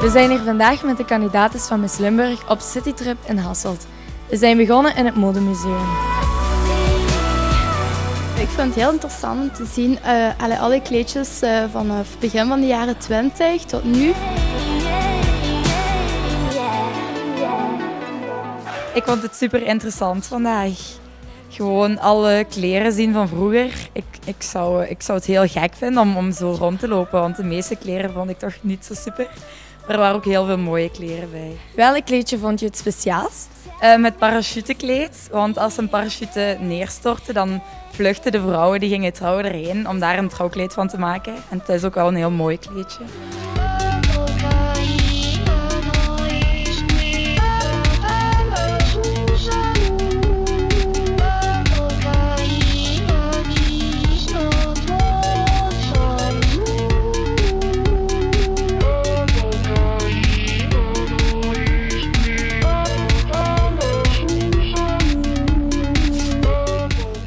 We zijn hier vandaag met de kandidaten van Miss Limburg op citytrip in Hasselt. We zijn begonnen in het modemuseum. Ik vind het heel interessant om te zien alle kleedjes vanaf het begin van de jaren 20 tot nu. Ik vond het super interessant vandaag. Gewoon alle kleren zien van vroeger. Ik zou het heel gek vinden om zo rond te lopen, want de meeste kleren vond ik toch niet zo super. Maar er waren ook heel veel mooie kleren bij. Welk kleedje vond je het speciaalst? Met parachutekleed, want als een parachute neerstortte, dan vluchtten de vrouwen die gingen trouwen erheen om daar een trouwkleed van te maken. En het is ook wel een heel mooi kleedje.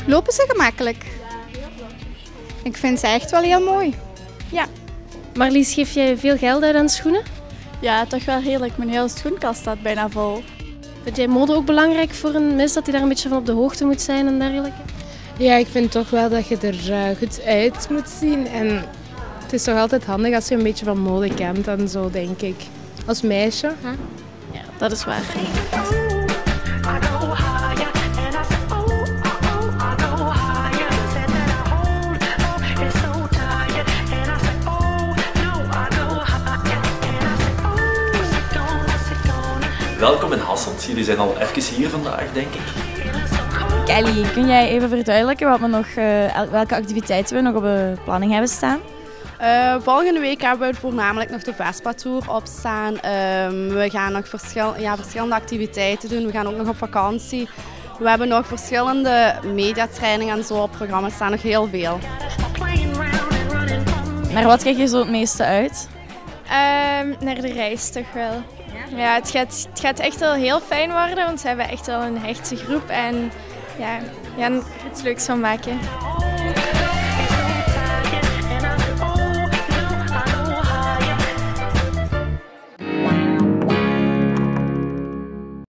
Lopen ze gemakkelijk? Ik vind ze echt wel heel mooi. Ja. Marlies, geef jij veel geld uit aan schoenen? Ja, toch wel heerlijk. Mijn hele schoenkast staat bijna vol. Vind jij mode ook belangrijk voor een mis, dat hij daar een beetje van op de hoogte moet zijn en dergelijke? Ja, ik vind toch wel dat je er goed uit moet zien. En het is toch altijd handig als je een beetje van mode kent en zo, denk ik. Als meisje. Ja, dat is waar. Welkom in Hasselt. Jullie zijn al even hier vandaag, denk ik. Kelly, kun jij even verduidelijken welke activiteiten we nog op de planning hebben staan? Volgende week hebben we voornamelijk nog de Vespa-tour opstaan. We gaan nog verschillende activiteiten doen. We gaan ook nog op vakantie. We hebben nog verschillende mediatrainingen en zo op programma staan. Nog heel veel. Naar wat kijk je zo het meeste uit? Naar de reis toch wel. Ja, het gaat echt wel heel fijn worden, want we hebben echt wel een hechte groep en ja, iets leuks van maken.